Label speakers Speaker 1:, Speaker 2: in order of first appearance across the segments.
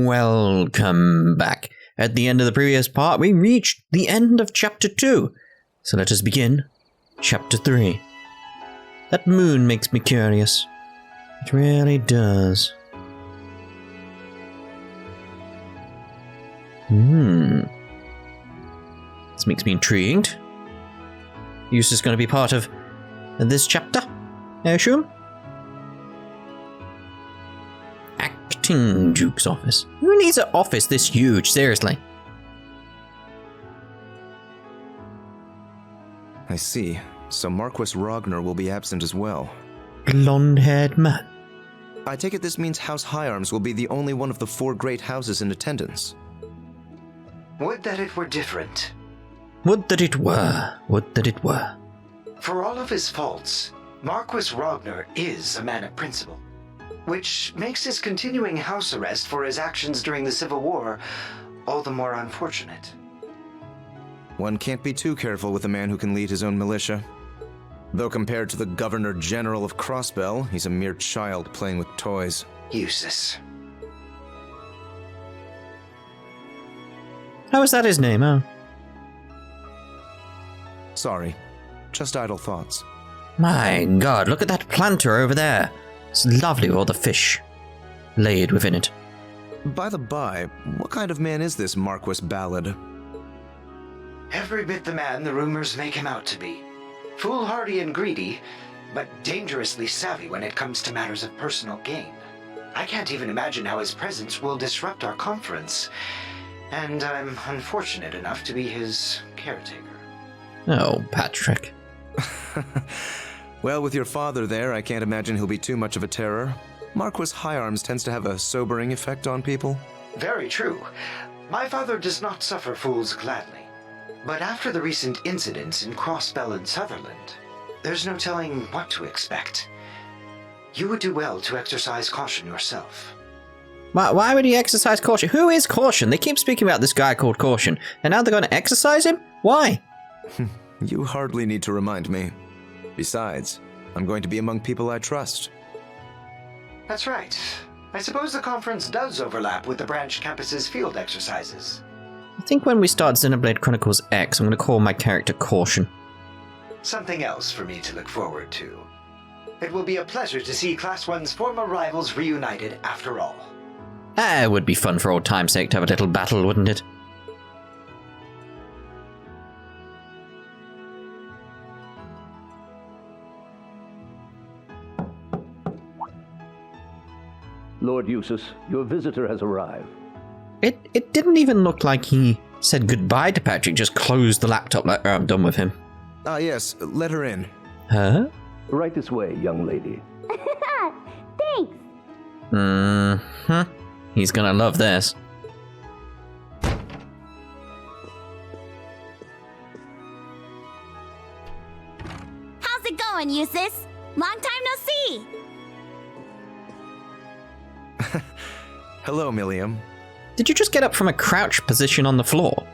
Speaker 1: Welcome back. At the end of the previous part, we reached the end of Chapter 2. So let us begin Chapter 3. That moon makes me curious. It really does. This makes me intrigued. Eustace going to be part of this chapter, I assume? Acting Duke's office. Who needs an office this huge, seriously?
Speaker 2: I see. So Marquis Ragnar will be absent as well.
Speaker 1: Blonde-haired man.
Speaker 2: I take it this means House Higharms will be the only one of the 4 great houses in attendance.
Speaker 3: Would that it were different.
Speaker 1: Would that it were. Would that it were.
Speaker 3: For all of his faults, Marquis Ragnar is a man of principle, which makes his continuing house arrest for his actions during the Civil War all the more unfortunate.
Speaker 2: One can't be too careful with a man who can lead his own militia. Though compared to the Governor General of Crossbell, he's a mere child playing with toys.
Speaker 3: Eustace.
Speaker 1: How is that his name, huh?
Speaker 2: Sorry, just idle thoughts.
Speaker 1: My god, look at that planter over there. It's lovely with all the fish laid within it.
Speaker 2: By the by, what kind of man is this Marquis Ballad?
Speaker 3: Every bit the man the rumors make him out to be. Foolhardy and greedy, but dangerously savvy when it comes to matters of personal gain. I can't even imagine how his presence will disrupt our conference, and I'm unfortunate enough to be his caretaker.
Speaker 1: Oh, Patrick.
Speaker 2: Well, with your father there, I can't imagine he'll be too much of a terror. Marquis Higharms tends to have a sobering effect on people.
Speaker 3: Very true. My father does not suffer fools gladly. But after the recent incidents in Crossbell and Sutherland, there's no telling what to expect. You would do well to exercise caution yourself.
Speaker 1: Why would he exercise caution? Who is Caution? They keep speaking about this guy called Caution, and now they're going to exercise him? Why?
Speaker 2: You hardly need to remind me. Besides, I'm going to be among people I trust.
Speaker 3: That's right. I suppose the conference does overlap with the branch campus's field exercises.
Speaker 1: I think when we start Xenoblade Chronicles X, I'm going to call my character Caution.
Speaker 3: Something else for me to look forward to. It will be a pleasure to see Class I's former rivals reunited after all.
Speaker 1: It would be fun for old time's sake to have a little battle, wouldn't it?
Speaker 4: Lord Eustace, your visitor has arrived.
Speaker 1: It didn't even look like he said goodbye to Patrick, just closed the laptop like, oh, I'm done with him.
Speaker 2: Ah, yes, let her in.
Speaker 1: Huh?
Speaker 4: Right this way, young lady.
Speaker 5: Thanks.
Speaker 1: Mm-hmm. He's gonna love this.
Speaker 5: How's it going, Eustace? Long time no see.
Speaker 2: Hello, Milliam.
Speaker 1: Did you just get up from a crouch position on the floor?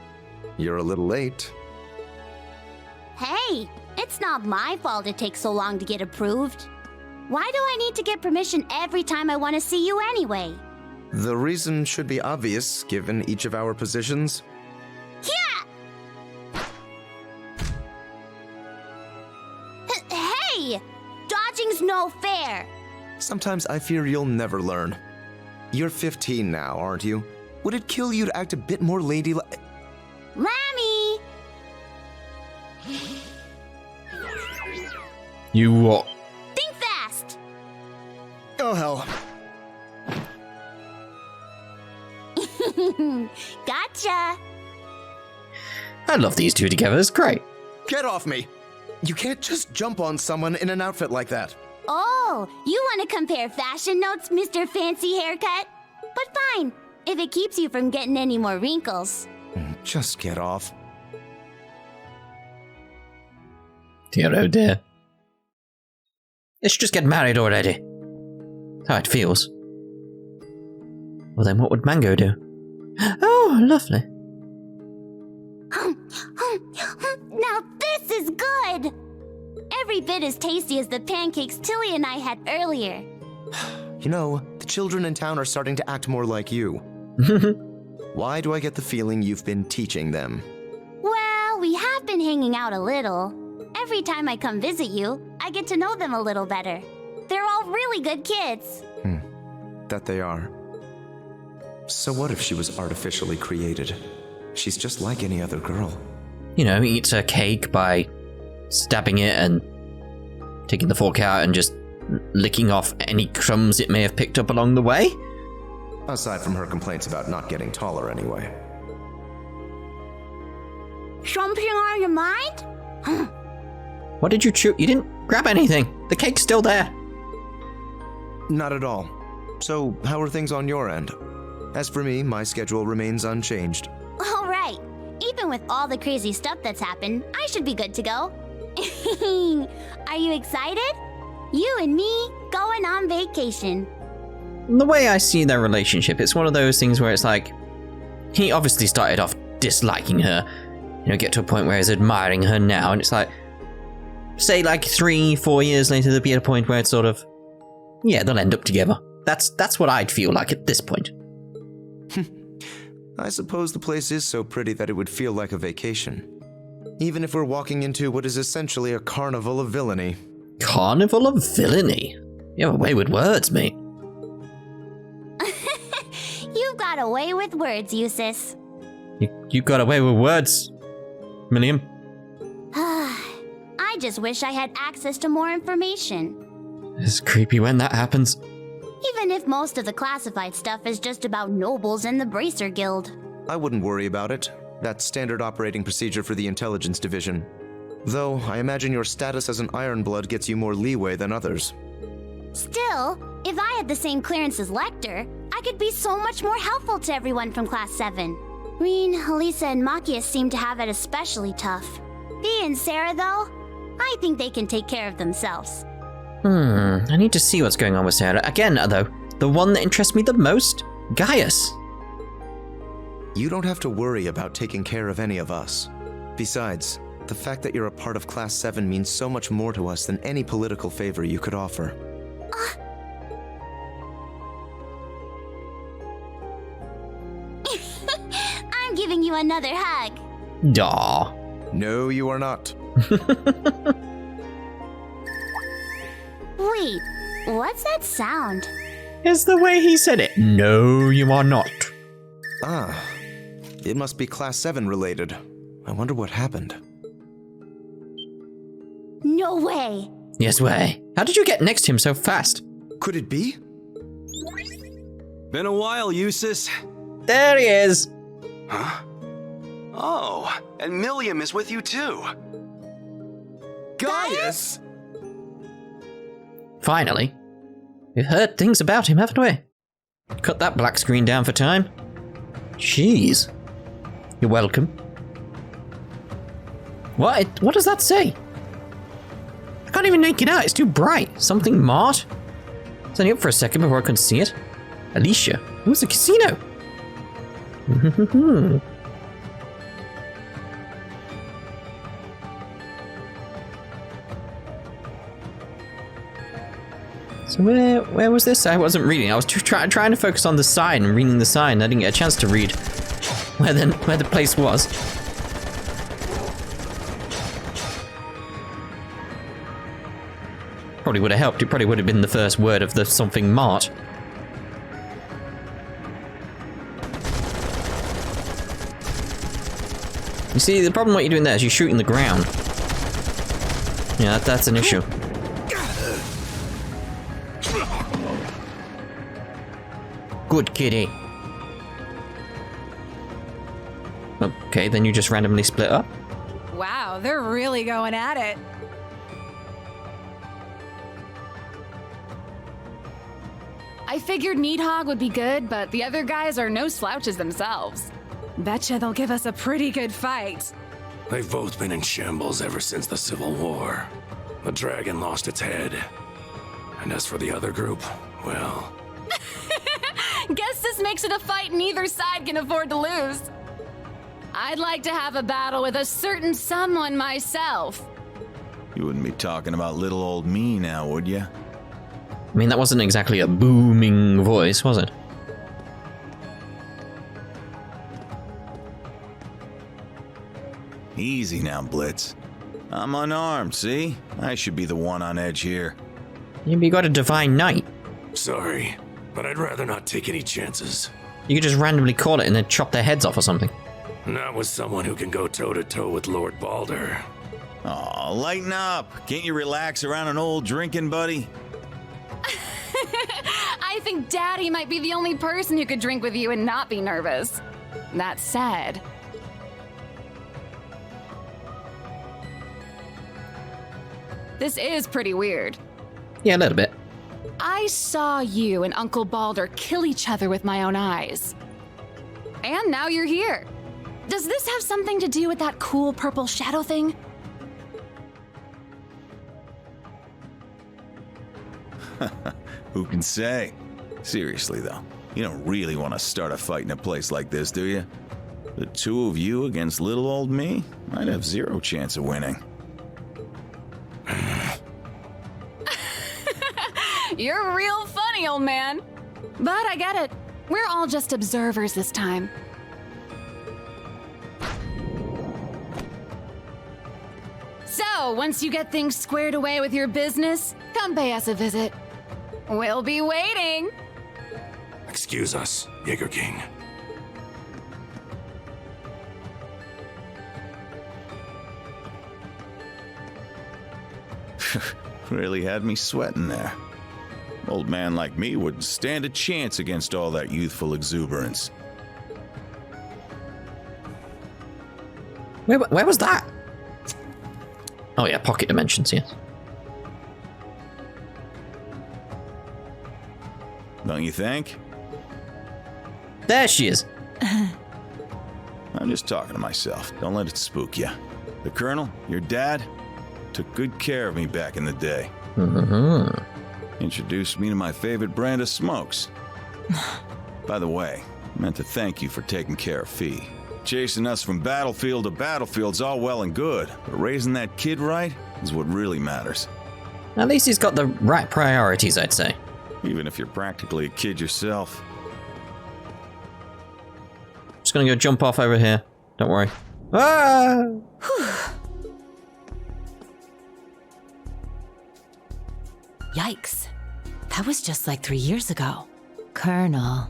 Speaker 2: You're a little late.
Speaker 5: Hey, it's not my fault it takes so long to get approved. Why do I need to get permission every time I want to see you anyway?
Speaker 2: The reason should be obvious, given each of our positions.
Speaker 5: Yeah! Hey! Dodging's no fair!
Speaker 2: Sometimes I fear you'll never learn. You're 15 now, aren't you? Would it kill you to act a bit more ladylike?
Speaker 5: Lammy!
Speaker 1: You what?
Speaker 5: Think fast!
Speaker 2: Oh, hell.
Speaker 5: Gotcha!
Speaker 1: I love these two together, it's great.
Speaker 2: Get off me! You can't just jump on someone in an outfit like that.
Speaker 5: Oh, you want to compare fashion notes, Mr. Fancy Haircut? But fine, if it keeps you from getting any more wrinkles.
Speaker 2: Just get off.
Speaker 1: Dear oh dear. Let's just get married already. That's how it feels. Well then what would Mango do? Oh, lovely.
Speaker 5: Now this is good! Every bit as tasty as the pancakes Tilly and I had earlier.
Speaker 2: You know, the children in town are starting to act more like you. Why do I get the feeling you've been teaching them?
Speaker 5: Well, we have been hanging out a little. Every time I come visit you, I get to know them a little better. They're all really good kids.
Speaker 2: That they are. So what if she was artificially created? She's just like any other girl.
Speaker 1: You know, eats her cake by stabbing it and taking the fork out and just licking off any crumbs it may have picked up along the way.
Speaker 2: Aside from her complaints about not getting taller anyway.
Speaker 5: Something on your mind?
Speaker 1: What did you chew? You didn't grab anything. The cake's still there.
Speaker 2: Not at all. So, how are things on your end? As for me, my schedule remains unchanged.
Speaker 5: All right. Even with all the crazy stuff that's happened, I should be good to go. Are you excited? You and me going on vacation.
Speaker 1: The way I see their relationship, it's one of those things where it's like, he obviously started off disliking her, you know, get to a point where he's admiring her now, and it's like, say like 3-4 years later, there'll be at a point where it's sort of, yeah, they'll end up together. That's what I'd feel like at this point.
Speaker 2: I suppose the place is so pretty that it would feel like a vacation. Even if we're walking into what is essentially a carnival of villainy.
Speaker 1: Carnival of villainy? You have a way with words, mate.
Speaker 5: You've got a way with words, Eustace.
Speaker 1: You got away with words, Milliam.
Speaker 5: I just wish I had access to more information.
Speaker 1: It's creepy when that happens.
Speaker 5: Even if most of the classified stuff is just about nobles and the Bracer Guild.
Speaker 2: I wouldn't worry about it. That's standard operating procedure for the intelligence division. Though, I imagine your status as an Ironblood gets you more leeway than others.
Speaker 5: Still, if I had the same clearance as Lecter, I could be so much more helpful to everyone from Class 7. Rean, Elisa, and Machias seem to have it especially tough. Bea and Sarah, though, I think they can take care of themselves.
Speaker 1: I need to see what's going on with Sarah. Again, though, the one that interests me the most, Gaius.
Speaker 2: You don't have to worry about taking care of any of us. Besides, the fact that you're a part of Class 7 means so much more to us than any political favor you could offer.
Speaker 5: I'm giving you another hug.
Speaker 1: Daw.
Speaker 2: No, you are not.
Speaker 5: Wait, what's that sound?
Speaker 1: It's the way he said it. No, you are not.
Speaker 2: Ah, it must be Class 7 related. I wonder what happened.
Speaker 5: No way.
Speaker 1: Yes way. How did you get next to him so fast?
Speaker 2: Could it be?
Speaker 6: Been a while, Eustace.
Speaker 1: There he is.
Speaker 6: Huh? Oh, and Milliam is with you too. Gaius!
Speaker 1: Finally. We've heard things about him, haven't we? Cut that black screen down for time. Jeez. You're welcome. What does that say? I can't even make it out. It's too bright. Something Mart? It's only up for a second before I can see it. Alicia. Who's the casino? So where was this? I wasn't reading. I was trying to focus on the sign and reading the sign. I didn't get a chance to read where the place was. Probably would have helped. It probably would have been the first word of the something Mart. You see, the problem what you're doing there is you're shooting the ground. Yeah, that's an issue. Good kitty. Okay, then you just randomly split up.
Speaker 7: Wow, they're really going at it. I figured Needhog would be good, but the other guys are no slouches themselves. Betcha they'll give us a pretty good fight.
Speaker 8: They've both been in shambles ever since the Civil War. The dragon lost its head. And as for the other group, well...
Speaker 7: Guess this makes it a fight neither side can afford to lose. I'd like to have a battle with a certain someone myself.
Speaker 9: You wouldn't be talking about little old me now, would you?
Speaker 1: I mean, that wasn't exactly a booming voice, was it?
Speaker 9: Easy now, Blitz. I'm unarmed, see? I should be the one on edge here.
Speaker 1: You got a divine knight.
Speaker 8: Sorry, but I'd rather not take any chances.
Speaker 1: You could just randomly call it and then chop their heads off or something.
Speaker 8: Not with someone who can go toe-to-toe with Lord Balder.
Speaker 9: Aw, lighten up. Can't you relax around an old drinking buddy?
Speaker 7: I think Daddy might be the only person who could drink with you and not be nervous. That said, this is pretty weird.
Speaker 1: Yeah, a little bit.
Speaker 7: I saw you and Uncle Balder kill each other with my own eyes. And now you're here. Does this have something to do with that cool purple shadow thing?
Speaker 9: Who can say? Seriously, though, you don't really want to start a fight in a place like this, do you? The two of you against little old me? I'd have zero chance of winning.
Speaker 7: You're real funny, old man. But I get it. We're all just observers this time. So, once you get things squared away with your business, come pay us a visit. We'll be waiting.
Speaker 8: Excuse us, Jaeger King.
Speaker 9: Really had me sweating there. Old man like me wouldn't stand a chance against all that youthful exuberance.
Speaker 1: Where was that? Oh yeah, pocket dimensions, yes.
Speaker 9: Don't you think?
Speaker 1: There she is.
Speaker 9: I'm just talking to myself. Don't let it spook you. The Colonel, your dad, took good care of me back in the day.
Speaker 1: Mm-hmm.
Speaker 9: Introduced me to my favorite brand of smokes. By the way, I meant to thank you for taking care of Fee. Chasing us from battlefield to battlefield's all well and good, but raising that kid right is what really matters.
Speaker 1: At least he's got the right priorities, I'd say.
Speaker 9: Even if you're practically a kid yourself.
Speaker 1: Just gonna go jump off over here. Don't worry. Ah!
Speaker 10: Yikes. That was just like 3 years ago. Colonel.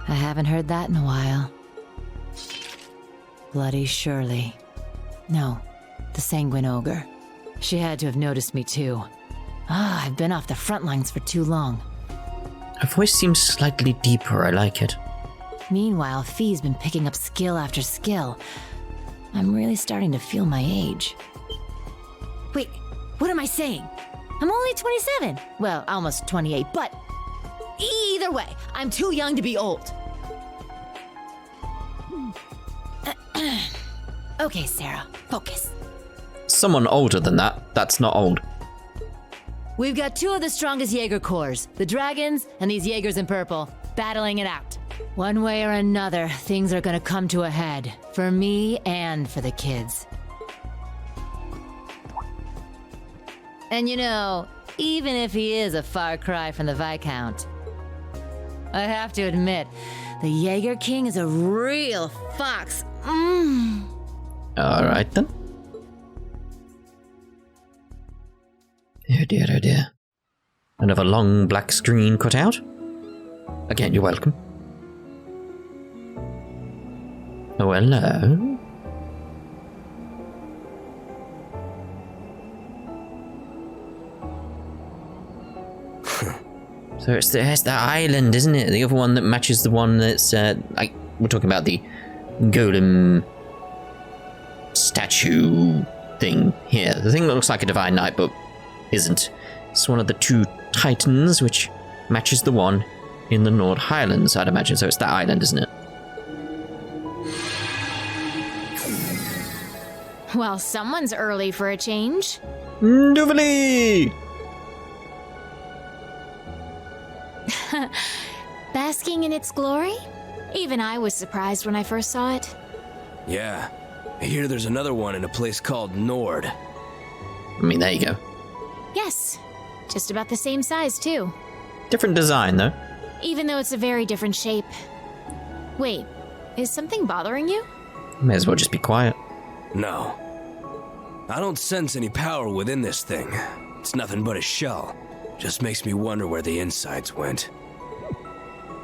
Speaker 10: I haven't heard that in a while. Bloody Shirley. No, the Sanguine Ogre. She had to have noticed me too. I've been off the front lines for too long.
Speaker 1: Her voice seems slightly deeper, I like it.
Speaker 10: Meanwhile, Fee's been picking up skill after skill. I'm really starting to feel my age. Wait, what am I saying? I'm only 27. Well, almost 28, but either way, I'm too young to be old. Okay, Sarah, focus.
Speaker 1: Someone older than that, that's not old.
Speaker 10: We've got two of the strongest Jaeger corps, the dragons and these Jaegers in purple, battling it out. One way or another, things are gonna come to a head, for me and for the kids. And you know, even if he is a far cry from the Viscount, I have to admit, the Jaeger King is a real fox.
Speaker 1: Alright then. Oh dear, oh dear. Another long black screen cut out. Again, you're welcome. Oh, hello. So it's the island, isn't it? The other one that matches the one that's, like, we're talking about the golem statue thing here. The thing that looks like a divine knight, but isn't. It's one of the two titans, which matches the one in the Nord Highlands, I'd imagine. So it's that island, isn't it?
Speaker 7: Well, someone's early for a change.
Speaker 1: Duvally!
Speaker 7: Basking in its glory? Even I was surprised when I first saw it.
Speaker 11: Yeah. I hear there's another one in a place called Nord.
Speaker 1: I mean, there you go.
Speaker 7: Yes. Just about the same size, too.
Speaker 1: Different design, though.
Speaker 7: Even though it's a very different shape. Wait, is something bothering you?
Speaker 1: May as well just be quiet.
Speaker 11: No. I don't sense any power within this thing. It's nothing but a shell. Just makes me wonder where the insides went.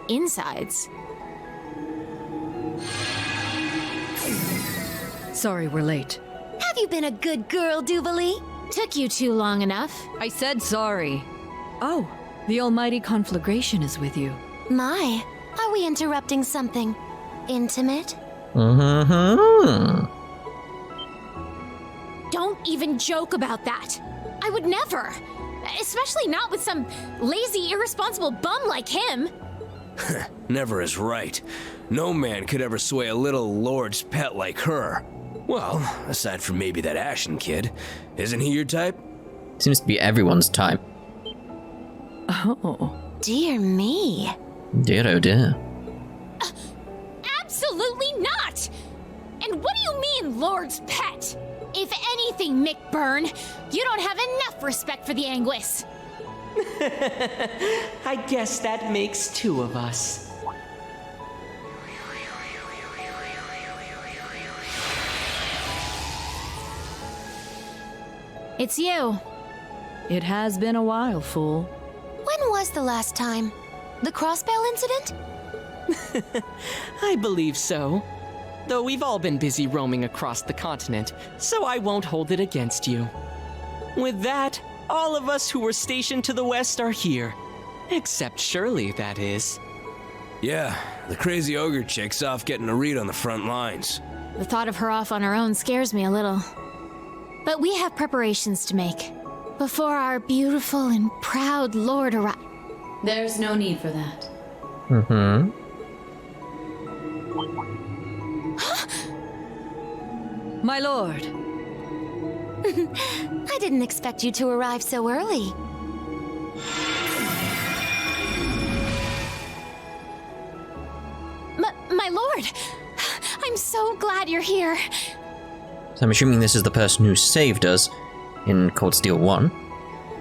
Speaker 7: Insides?
Speaker 12: Sorry we're late.
Speaker 10: Have you been a good girl, Duvalie?
Speaker 7: Took you too long enough.
Speaker 12: I said sorry. Oh, the almighty conflagration is with you.
Speaker 5: My, are we interrupting something intimate?
Speaker 1: Mm-hmm.
Speaker 7: Don't even joke about that. I would never. Especially not with some lazy, irresponsible bum like him.
Speaker 11: Never is right. No man could ever sway a little lord's pet like her. Well, aside from maybe that Ashen kid. Isn't he your type?
Speaker 1: Seems to be everyone's type.
Speaker 12: Oh.
Speaker 5: Dear me.
Speaker 1: Dear oh dear.
Speaker 7: Absolutely not! And what do you mean, Lord's pet? If anything, McBurn, you don't have enough respect for the Anguis.
Speaker 13: I guess that makes two of us.
Speaker 7: It's you.
Speaker 12: It has been a while, fool.
Speaker 5: When was the last time? The crossbell incident?
Speaker 13: I believe so. Though we've all been busy roaming across the continent, so I won't hold it against you. With that, all of us who were stationed to the west are here. Except Shirley, that is.
Speaker 11: Yeah, the crazy ogre chick's off getting a read on the front lines.
Speaker 7: The thought of her off on her own scares me a little. But we have preparations to make. Before our beautiful and proud lord arrives.
Speaker 10: There's no need for that.
Speaker 1: Mm-hmm.
Speaker 12: My lord.
Speaker 5: I didn't expect you to arrive so early.
Speaker 7: My lord! I'm so glad you're here.
Speaker 1: So I'm assuming this is the person who saved us in Cold Steel 1.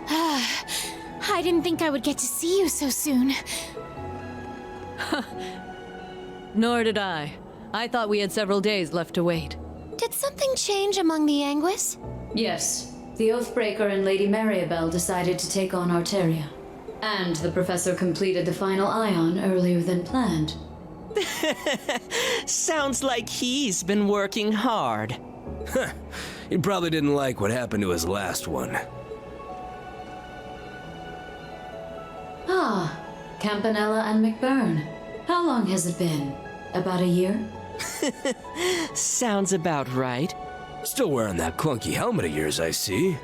Speaker 7: I didn't think I would get to see you so soon.
Speaker 12: Nor did I. I thought we had several days left to wait.
Speaker 5: Did something change among the Anguis?
Speaker 10: Yes, the Oathbreaker and Lady Mariabelle decided to take on Arteria. And the professor completed the final ion earlier than planned.
Speaker 13: Sounds like he's been working hard.
Speaker 11: He probably didn't like what happened to his last one.
Speaker 10: Ah, Campanella and McBurn. How long has it been? About a year?
Speaker 13: Sounds about right.
Speaker 11: Still wearing that clunky helmet of yours, I see.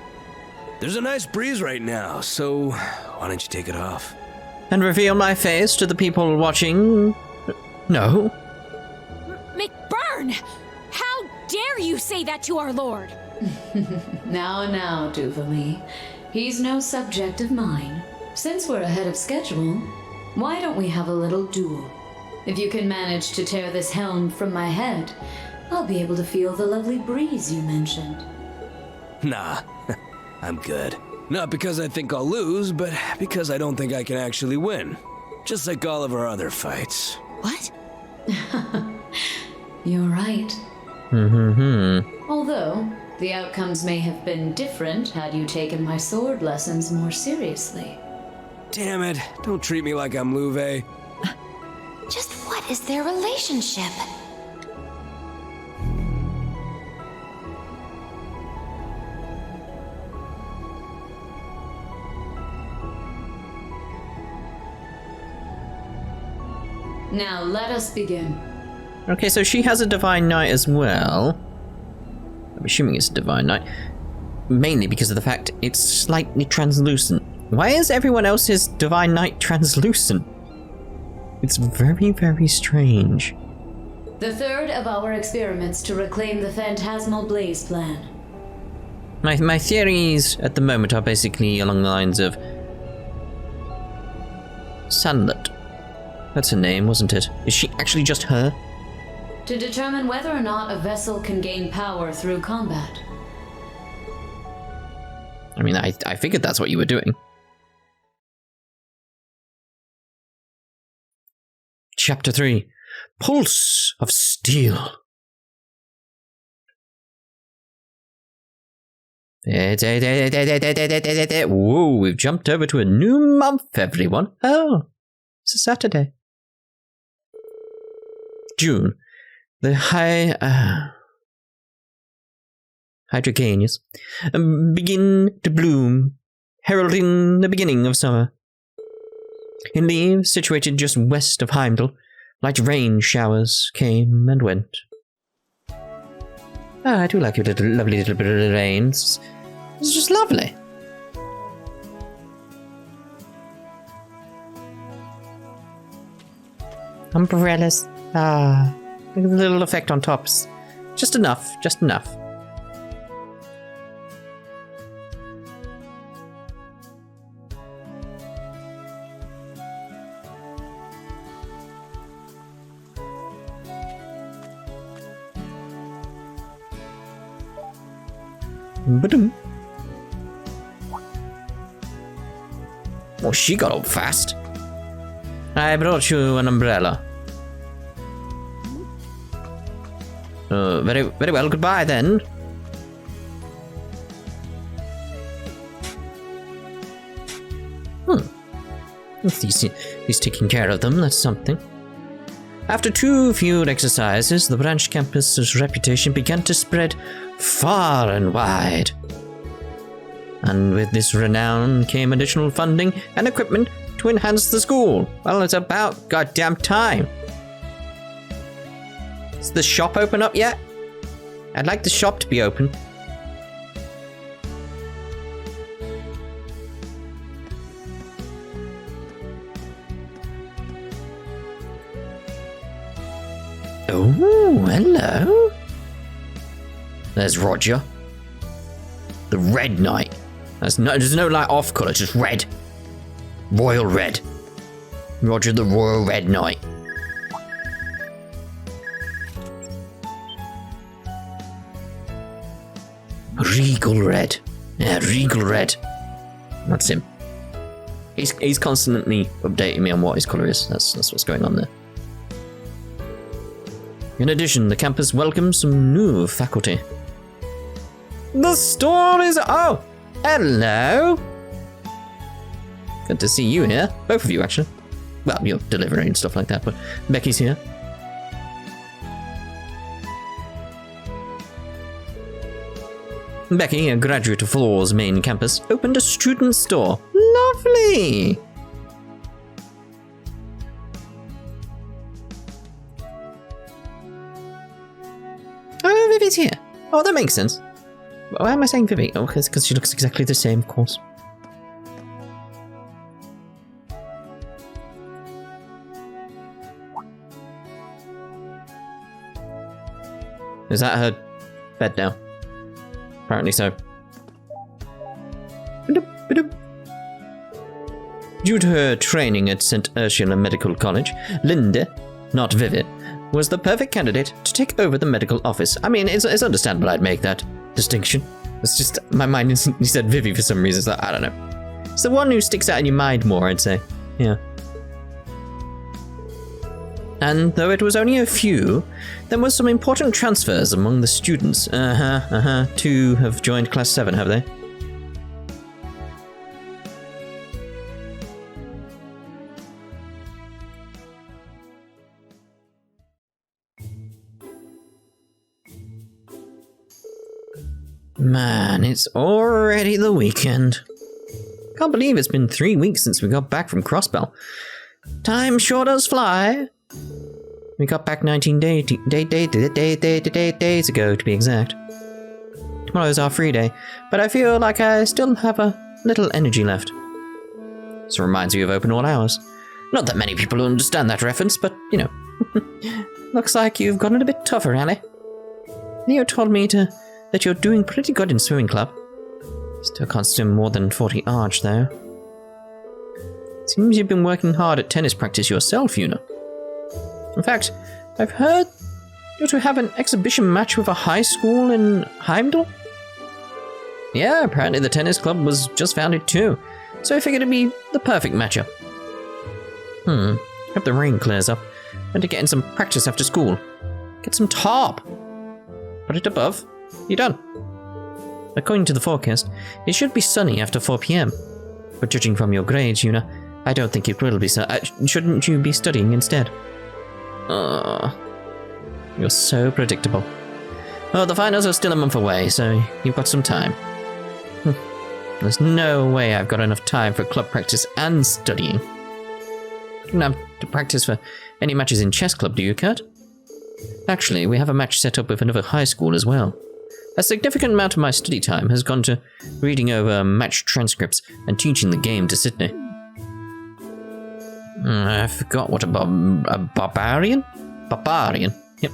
Speaker 11: There's a nice breeze right now, so why don't you take it off?
Speaker 1: And reveal my face to the people watching? No.
Speaker 7: McBurn! How dare you say that to our lord?
Speaker 10: Now, Duvalie. He's no subject of mine. Since we're ahead of schedule, why don't we have a little duel? If you can manage to tear this helm from my head, I'll be able to feel the lovely breeze you mentioned.
Speaker 11: Nah, I'm good. Not because I think I'll lose, but because I don't think I can actually win. Just like all of our other fights.
Speaker 5: What?
Speaker 10: You're right.
Speaker 1: Mm-hmm.
Speaker 10: Although, the outcomes may have been different had you taken my sword lessons more seriously.
Speaker 11: Damn it, don't treat me like I'm Louve.
Speaker 5: Just what is their relationship?
Speaker 10: Now let us begin.
Speaker 1: Okay, so she has a Divine Knight as well. I'm assuming it's a Divine Knight. Mainly because of the fact it's slightly translucent. Why is everyone else's Divine Knight translucent? It's very, very strange.
Speaker 10: The third of our experiments to reclaim the Phantasmal Blaze Plan.
Speaker 1: My theories at the moment are basically along the lines of... Sandlet. That's her name, wasn't it? Is she actually just her?
Speaker 10: To determine whether or not a vessel can gain power through combat.
Speaker 1: I mean, I figured that's what you were doing. Chapter 3. Pulse of Steel. Whoa, we've jumped over to a new month, everyone. Oh, it's a Saturday. June. The hydrocanias begin to bloom, heralding the beginning of summer. In leaves situated just west of Heimdall, light rain showers came and went. Oh, I do like your lovely little bit of rain. It's just lovely. Umbrellas. Ah, a little effect on tops. Just enough, just enough. Ba-dum. Well, she got up fast. I brought you an umbrella. Very well. Goodbye, then. He's taking care of them. That's something. After 2 field exercises, the branch campus's reputation began to spread far and wide. And with this renown came additional funding and equipment to enhance the school. Well, it's about goddamn time. Is the shop open up yet? I'd like the shop to be open. Oh, hello. There's Roger. The Red Knight. There's no like off colour, just red. Royal Red. Roger the Royal Red Knight. Regal Red. Yeah, Regal Red. That's him. He's constantly updating me on what his colour is. That's what's going on there. In addition, the campus welcomes some new faculty. The store is... Oh! Hello! Good to see you here. Both of you, actually. Well, you're delivering and stuff like that, but Becky's here. Becky, a graduate of Thors main campus, opened a student store. Lovely! Oh, Vivi's here. Oh, that makes sense. Why am I saying Vivi? Oh, because she looks exactly the same, of course. Is that her bed now? Apparently so. Due to her training at St. Ursula Medical College, Linda, not Vivi, was the perfect candidate to take over the medical office. I mean, it's understandable I'd make that distinction. It's just, my mind instantly said Vivi for some reason, so I don't know. It's the one who sticks out in your mind more, I'd say. Yeah. And though it was only a few, there was some important transfers among the students. 2 have joined Class 7, have they? Man, it's already the weekend. Can't believe it's been 3 weeks since we got back from Crossbell. Time sure does fly. We got back 19 days ago, to be exact. Tomorrow's our free day, but I feel like I still have a little energy left. This reminds me of open all hours. Not that many people understand that reference, but, you know. Looks like you've gotten a bit tougher, Allie. Leo told me that you're doing pretty good in swimming club. Still can't swim more than 40 arch, though. Seems you've been working hard at tennis practice yourself, you know. In fact, I've heard you're to have an exhibition match with a high school in Heimdall? Yeah, apparently the tennis club was just founded too, so I figured it'd be the perfect matchup. Hope the rain clears up. Better to get in some practice after school. Get some top. Put it above. You're done. According to the forecast, it should be sunny after 4 p.m. But judging from your grades, Yuna, I don't think it will be shouldn't you be studying instead? You're so predictable. Well, the finals are still a month away, so you've got some time. There's no way I've got enough time for club practice and studying. You don't have to practice for any matches in chess club, do you, Kurt? Actually, we have a match set up with another high school as well. A significant amount of my study time has gone to reading over match transcripts and teaching the game to Sydney. I forgot what a barbarian? Barbarian. Yep.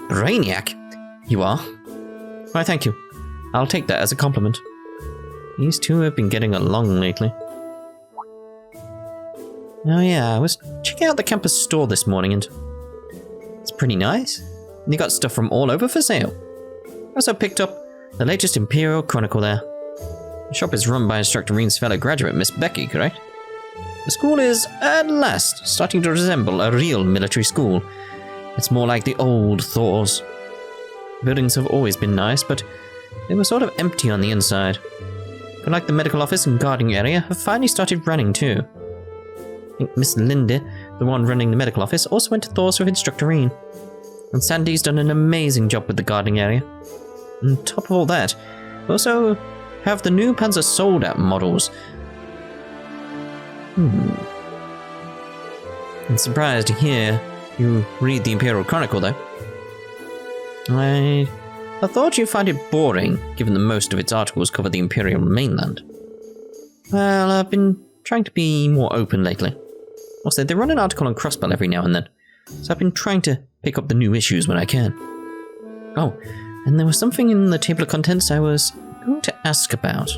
Speaker 1: Brainiac. You are? Why, thank you. I'll take that as a compliment. These two have been getting along lately. Oh yeah, I was checking out the campus store this morning and it's pretty nice. They got stuff from all over for sale. I also picked up the latest Imperial Chronicle there. The shop is run by Instructor Rean's fellow graduate, Miss Becky, correct? The school is, at last, starting to resemble a real military school. It's more like the old Thors. Buildings have always been nice, but they were sort of empty on the inside. But like the medical office and guarding area have finally started running too. I think Miss Linda, the one running the medical office, also went to Thors with Instructor Rean. And Sandy's done an amazing job with the guarding area. On top of all that, we also have the new Panzer sold-out models. I'm surprised to hear you read the Imperial Chronicle, though. I thought you'd find it boring, given that most of its articles cover the Imperial mainland. Well, I've been trying to be more open lately. Also, they run an article on Crossbell every now and then, so I've been trying to pick up the new issues when I can. Oh, and there was something in the table of contents I was going to ask about.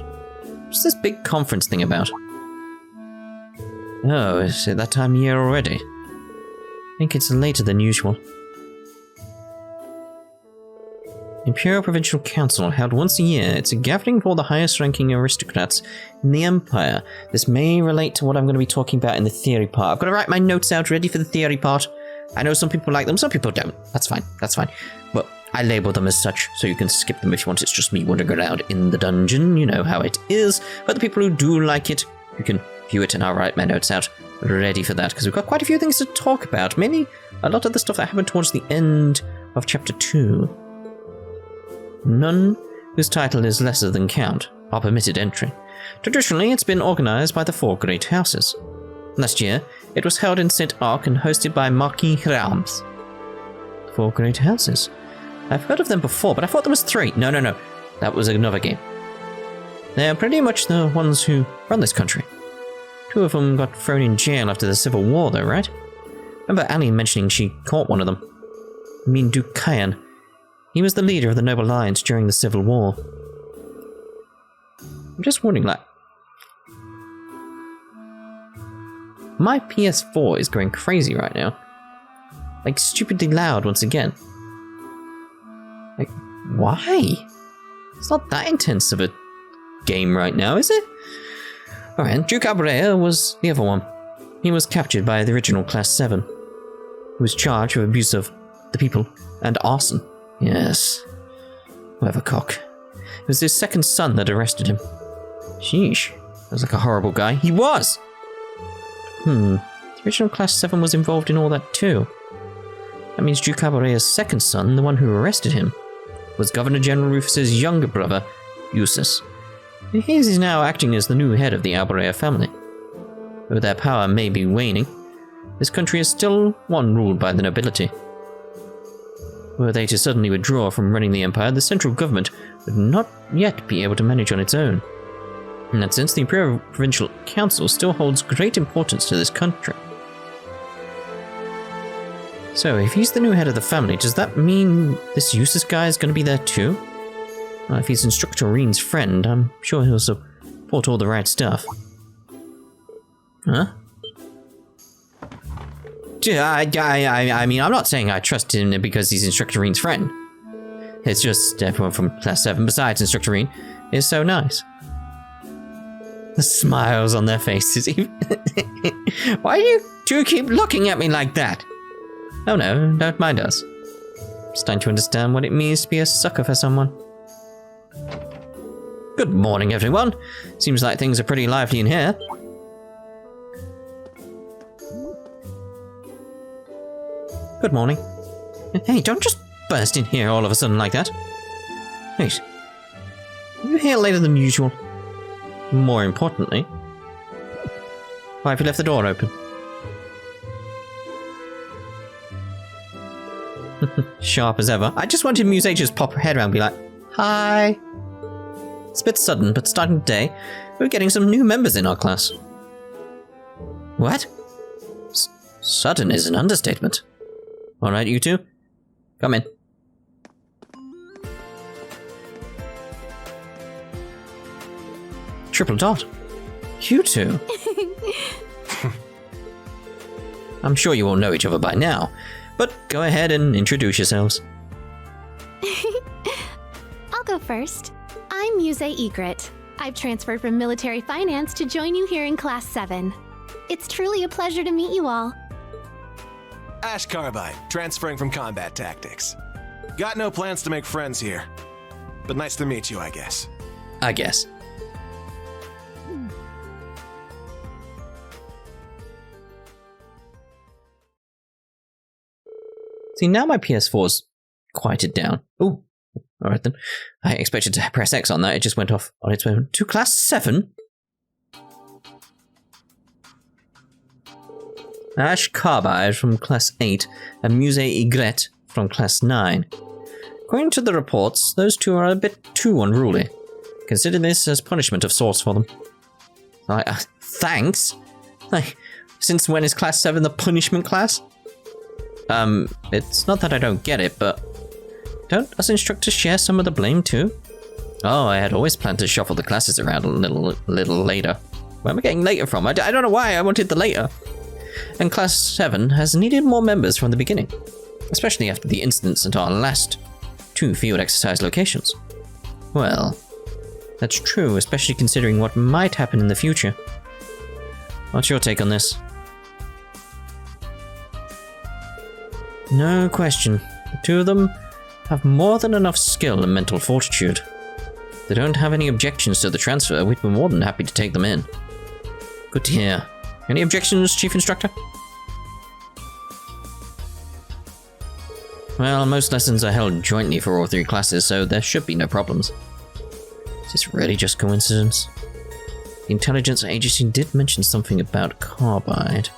Speaker 1: What's this big conference thing about? Oh, is it that time of year already? I think it's later than usual. Imperial Provincial Council, held once a year. It's a gathering for all the highest ranking aristocrats in the Empire. This may relate to what I'm going to be talking about in the theory part. I've got to write my notes out ready for the theory part. I know some people like them, some people don't. That's fine, that's fine. But I label them as such, so you can skip them if you want. It's just me wandering around in the dungeon. You know how it is. But the people who do like it, you can view it, and I'll write my notes out ready for that, because we've got quite a few things to talk about. Mainly a lot of the stuff that happened towards the end of Chapter 2. None whose title is lesser than Count are permitted entry. Traditionally, it's been organized by the 4 great houses. Last year, it was held in St. Arc and hosted by Marquis Rams. 4 great houses. I've heard of them before, but I thought there was 3. No. That was another game. They're pretty much the ones who run this country. 2 of them got thrown in jail after the Civil War, though, right? Remember Annie mentioning she caught one of them. I mean Duke Kayan. He was the leader of the Noble Alliance during the Civil War. I'm just wondering, like... My PS4 is going crazy right now. Like, stupidly loud once again. Like, why? It's not that intense of a game right now, is it? Alright, Duke Abrea was the other one. He was captured by the original Class VII. He was charged with abuse of the people and arson. Yes. Whatever cock. It was his second son that arrested him. Sheesh. That was like a horrible guy. He was! The original Class VII was involved in all that too. That means Duke Abarea's second son, the one who arrested him, was Governor General Rufus's younger brother, Eustace. He is now acting as the new head of the Abarea family. Though their power may be waning, this country is still one ruled by the nobility. Were they to suddenly withdraw from running the empire, the central government would not yet be able to manage on its own. In that sense, the Imperial Provincial Council still holds great importance to this country. So, if he's the new head of the family, does that mean this Eustace guy is going to be there too? Well, if he's Instructor Rean's friend, I'm sure he'll support all the right stuff. Huh? I mean, I'm not saying I trust him because he's Instructor Rean's friend. It's just everyone from Class 7, besides Instructor Rean, is so nice. The smiles on their faces. Why do you two keep looking at me like that? Oh no, don't mind us. Starting to understand what it means to be a sucker for someone. Good morning, everyone. Seems like things are pretty lively in here. Good morning. Hey, don't just burst in here all of a sudden like that. Wait. You're here later than usual. More importantly, why have you left the door open? Sharp as ever. I just wanted Muse to just pop her head around and be like, hi. It's a bit sudden, but starting today, we're getting some new members in our class. What? Sudden is an understatement. Alright, you two. Come in. Triple dot. You two. I'm sure you all know each other by now, but go ahead and introduce yourselves.
Speaker 14: I'll go first. I'm Muse Egret. I've transferred from military finance to join you here in Class 7. It's truly a pleasure to meet you all.
Speaker 15: Ash Carbide, transferring from combat tactics. Got no plans to make friends here, but nice to meet you, I guess.
Speaker 1: I guess. See, now my PS4's quieted down. Ooh, alright then. I expected to press X on that, it just went off on its own. To Class 7? Ash Carbide from Class 8 and Muse Egret from Class 9. According to the reports, those two are a bit too unruly. Consider this as punishment of sorts for them. Thanks? Like, since when is Class 7 the punishment class? It's not that I don't get it, but don't us instructors share some of the blame too? Oh, I had always planned to shuffle the classes around a little later. Where am I getting later from? I don't know why I wanted the later. And Class 7 has needed more members from the beginning, especially after the incidents at our last 2 field exercise locations. Well, that's true, especially considering what might happen in the future. What's your take on this? No question. The two of them have more than enough skill and mental fortitude. If they don't have any objections to the transfer, we'd be more than happy to take them in. Good to hear. Any objections, Chief Instructor? Well, most lessons are held jointly for all 3 classes, so there should be no problems. Is this really just coincidence? The intelligence agency did mention something about Carbide.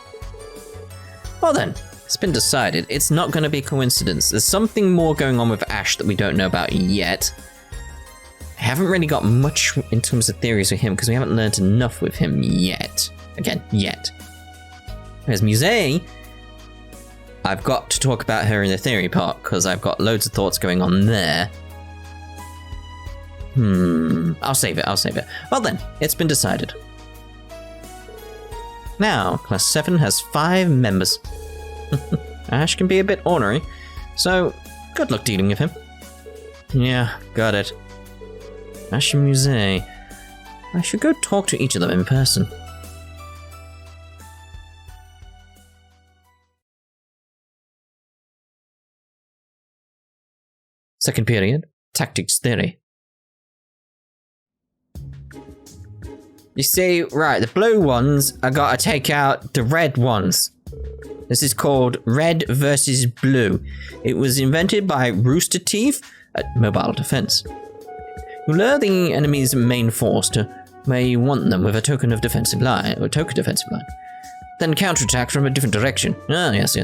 Speaker 1: Well then, it's been decided. It's not going to be coincidence. There's something more going on with Ash that we don't know about yet. I haven't really got much in terms of theories with him because we haven't learned enough with him yet. Again, yet. Whereas Muse, I've got to talk about her in the theory part because I've got loads of thoughts going on there. I'll save it. Well then, it's been decided. Now, Class 7 has 5 members. Ash can be a bit ornery, so good luck dealing with him. Yeah, got it. Ash and Muse. I should go talk to each of them in person. Second period, Tactics Theory. You see, right, the blue ones are gotta take out the red ones. This is called Red versus Blue. It was invented by Rooster Teeth at Mobile Defense. You lure the enemy's main force to where you want them with a token defensive line. Then counterattack from a different direction. Ah, yes.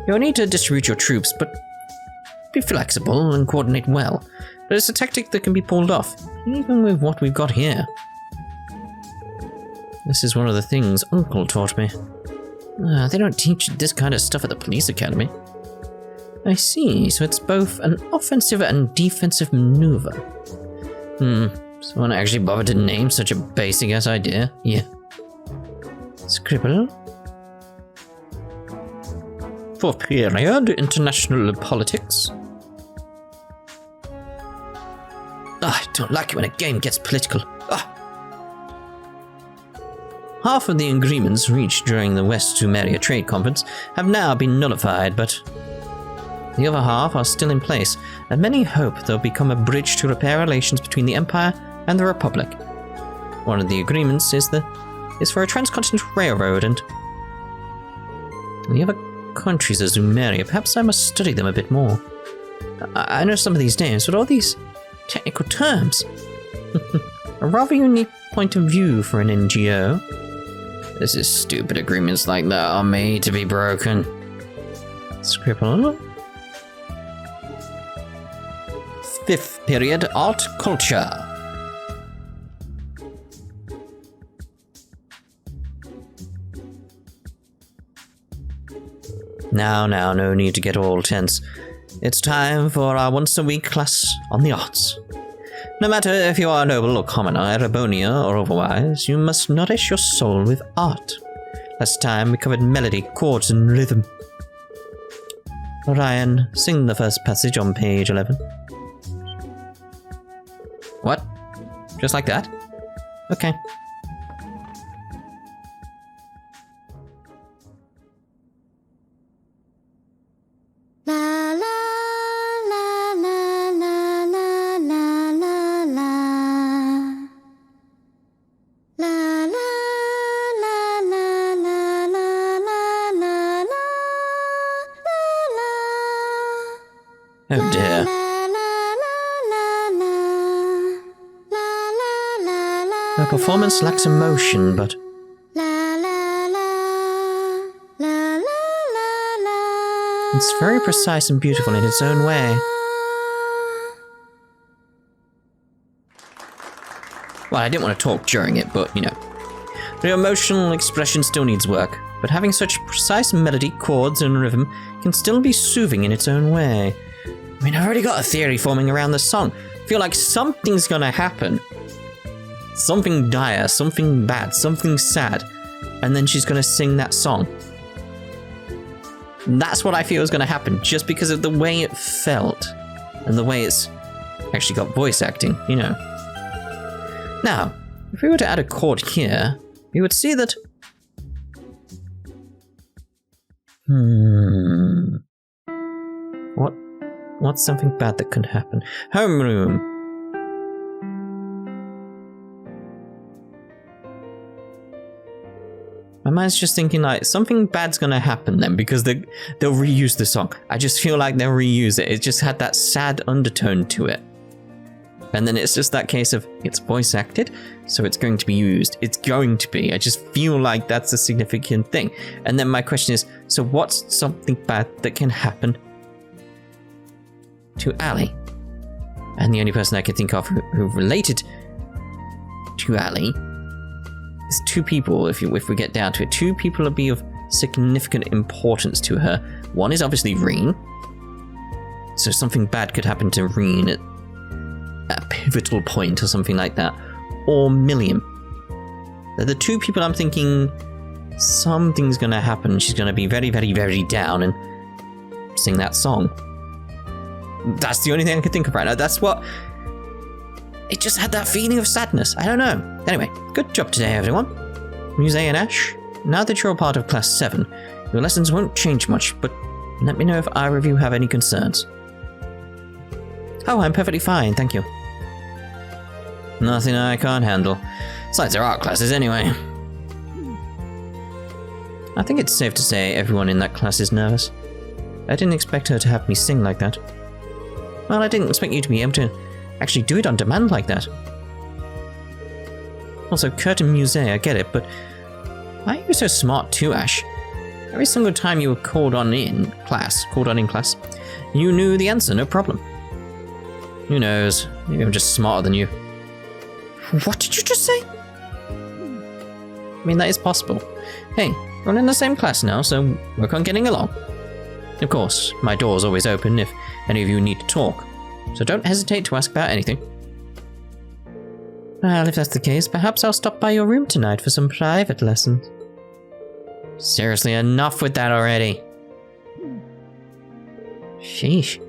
Speaker 1: You'll need to distribute your troops, but be flexible and coordinate well. But it's a tactic that can be pulled off, even with what we've got here. This is one of the things Uncle taught me. They don't teach this kind of stuff at the police academy. I see, so it's both an offensive and defensive maneuver. Someone actually bothered to name such a basic-ass idea? Yeah. Scribble. For period, international politics. I don't like it when a game gets political. Half of the agreements reached during the West Sumeria Trade Conference have now been nullified, but The other half are still in place, and many hope they'll become a bridge to repair relations between the Empire and the Republic. One of the agreements is for a transcontinental railroad, and the other countries are Zumeria. Perhaps I must study them a bit more. I know some of these names, but all these technical terms. A rather unique point of view for an NGO. This is stupid. Agreements like that are made to be broken. Scribble. 5th period, art culture. Now, no need to get all tense. It's time for our once-a-week class on the arts. No matter if you are noble or commoner, Erebonia or otherwise, you must nourish your soul with art. Last time we covered melody, chords, and rhythm. Ryan, sing the first passage on page 11. What? Just like that? Okay. Oh dear. The performance lacks emotion, but it's very precise and beautiful in its own way. Well, I didn't want to talk during it, but, you know. The emotional expression still needs work, but having such precise melody, chords, and rhythm can still be soothing in its own way. I mean, I've already got a theory forming around the song. I feel like something's gonna happen. Something dire, something bad, something sad. And then she's gonna sing that song. That's what I feel is gonna happen, just because of the way it felt. And the way it's actually got voice acting, you know. Now, if we were to add a chord here, we would see that... What's something bad that could happen? Homeroom. My mind's just thinking like, something bad's gonna happen then, because they'll reuse the song. I just feel like they'll reuse it. It just had that sad undertone to it. And then it's just that case of, it's voice acted, so it's going to be used. It's going to be. I just feel like that's a significant thing. And then my question is, so what's something bad that can happen to Ali? And the only person I can think of who related to Ali is two people, if we get down to it. Two people will be of significant importance to her. One is obviously Rean. So something bad could happen to Rean at a pivotal point or something like that. Or Milliam. They're the two people I'm thinking something's going to happen. She's going to be very, very, very down and sing that song. That's the only thing I can think of right now. That's what... It just had that feeling of sadness. I don't know. Anyway, good job today, everyone. Muse and Ash, now that you're a part of Class 7, your lessons won't change much, but let me know if either of you have any concerns. Oh, I'm perfectly fine, thank you. Nothing I can't handle. Besides, they're art classes anyway. I think it's safe to say everyone in that class is nervous. I didn't expect her to have me sing like that. Well, I didn't expect you to be able to actually do it on demand like that. Also, Curtin Muse, I get it, but why are you so smart too, Ash? Every single time you were called on in class, you knew the answer, no problem. Who knows? Maybe I'm just smarter than you. What did you just say? I mean, that is possible. Hey, we're in the same class now, so work on getting along. Of course, my door's always open if any of you need to talk, so don't hesitate to ask about anything. Well, if that's the case, perhaps I'll stop by your room tonight for some private lessons. Seriously, enough with that already. Sheesh.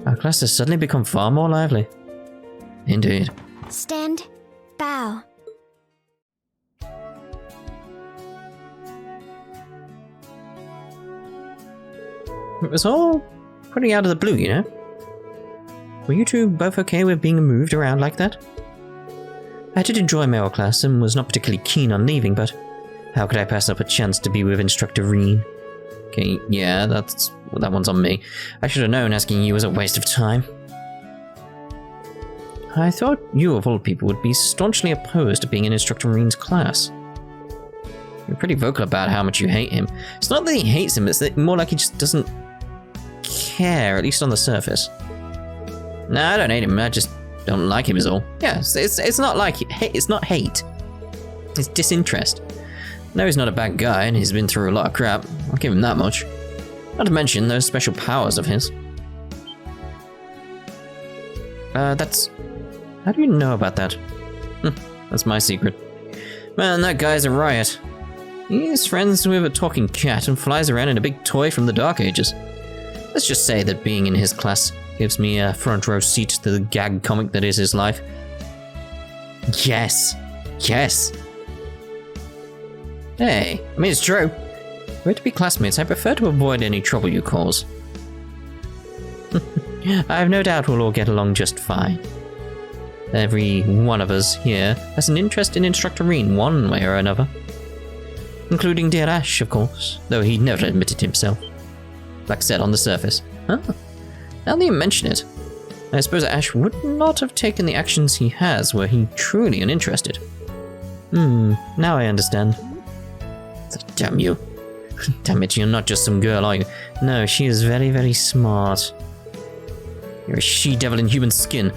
Speaker 1: Our class has suddenly become far more lively. Indeed.
Speaker 5: Stand. Bow.
Speaker 1: It was all Pretty out of the blue, you know? Were you two both okay with being moved around like that? I did enjoy my old class and was not particularly keen on leaving, but how could I pass up a chance to be with Instructor Rean? Okay, yeah, that one's on me. I should have known asking you was a waste of time. I thought you, of all people, would be staunchly opposed to being in Instructor Rean's class. You're pretty vocal about how much you hate him. It's not that he hates him, it's that more like he just doesn't care, at least on the surface. No, I don't hate him, I just don't like him is all. Yeah, it's not like it's not hate. It's disinterest. No, he's not a bad guy, and he's been through a lot of crap. I'll give him that much. Not to mention those special powers of his. That's... How do you know about that? That's my secret. Man, that guy's a riot. He's friends with a talking cat and flies around in a big toy from the Dark Ages. Let's just say that being in his class gives me a front row seat to the gag comic that is his life. Yes. Yes. Hey, I mean, it's true. We're to be classmates, I prefer to avoid any trouble you cause. I have no doubt we'll all get along just fine. Every one of us here has an interest in Instructor Rean one way or another. Including dear Ash, of course, though he never admitted himself. Like I said, on the surface. Huh. Now that you mention it, I suppose Ash would not have taken the actions he has were he truly uninterested. Now I understand. Damn you. Damn it, you're not just some girl, are you? No, she is very, very smart. You're a she-devil in human skin.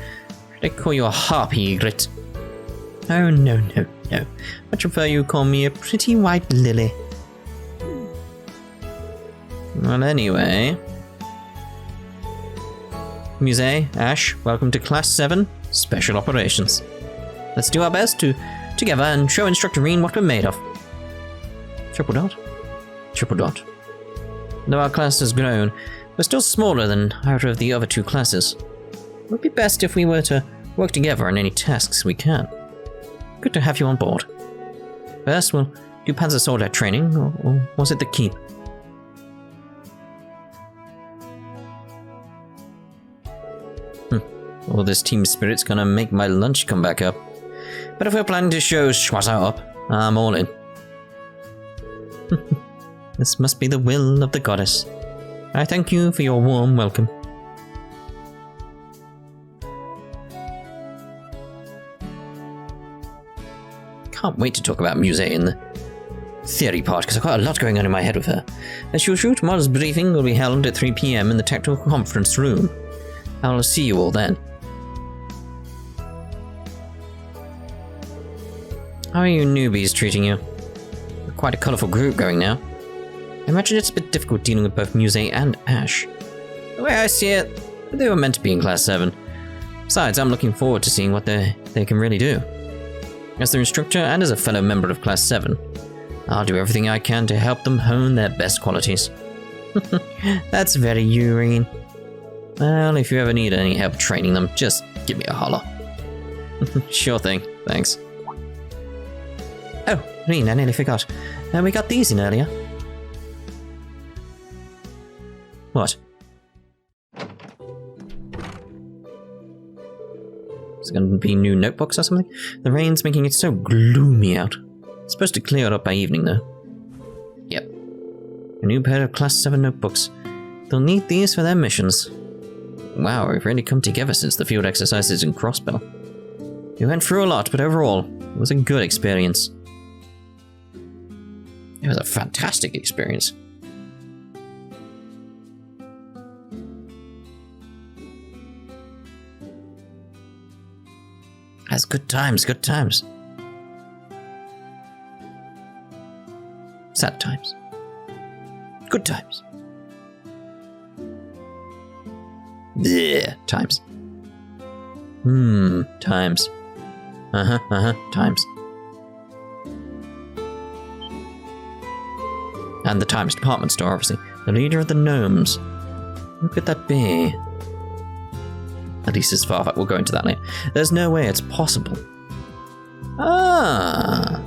Speaker 1: They call you a harpy, Egret. Oh, no. Much prefer you call me a pretty white lily. Well, anyway... Muse, Ash, welcome to Class 7, Special Operations. Let's do our best together and show Instructor Rean what we're made of. Triple dot. Though our class has grown, we're still smaller than either of the other two classes. It would be best if we were to work together on any tasks we can. Good to have you on board. First, we'll do Panzer Soldier training, or was it the Keep? All this team spirit's gonna make my lunch come back up. But if we're planning to show Schwaza up, I'm all in. This must be the will of the goddess. I thank you for your warm welcome. Can't wait to talk about Muse in the theory part, because I've got a lot going on in my head with her. As usual, tomorrow's briefing will be held at 3 PM in the technical conference room. I'll see you all then. How are you newbies treating you? We're quite a colourful group going now. I imagine it's a bit difficult dealing with both Muse and Ash. The way I see it, they were meant to be in Class 7. Besides, I'm looking forward to seeing what they can really do. As their instructor and as a fellow member of Class 7, I'll do everything I can to help them hone their best qualities. That's very you, Rean. Well, if you ever need any help training them, just give me a holler. Sure thing, thanks. Oh, Rean, I nearly forgot. We got these in earlier. What? Is it going to be new notebooks or something? The rain's making it so gloomy out. It's supposed to clear it up by evening, though. Yep. A new pair of Class 7 notebooks. They'll need these for their missions. Wow, we've really come together since the field exercises in Crossbell. We went through a lot, but overall, it was a good experience. It was a fantastic experience. That's good times, good times. Sad times. Good times. Blech, times. Times. Times. And the Times department store, obviously. The leader of the gnomes. Who could that be? At least as far as we'll go into that later. There's no way it's possible. I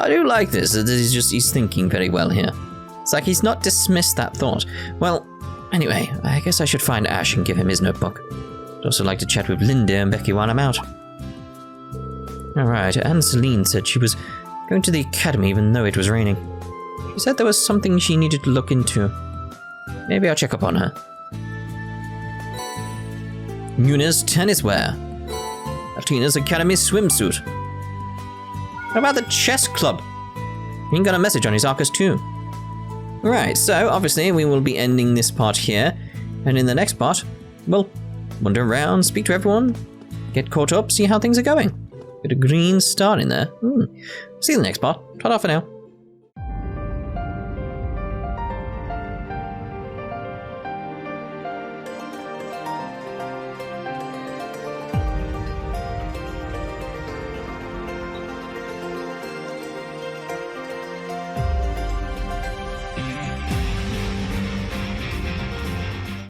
Speaker 1: do like this. He's thinking very well here. It's like he's not dismissed that thought. Well, Anyway, I guess I should find Ash and give him his notebook. I'd also like to chat with Linda and Becky while I'm out. Alright, and Celine said she was going to the academy even though it was raining. She said there was something she needed to look into. Maybe I'll check up on her. Yuna's tennis wear. Atina's academy swimsuit. What about the chess club? He got a message on his Arcus too. Right, so obviously we will be ending this part here, and in the next part, we'll wander around, speak to everyone, get caught up, see how things are going. Bit of green star in there. See you in the next part. Ta-da for now.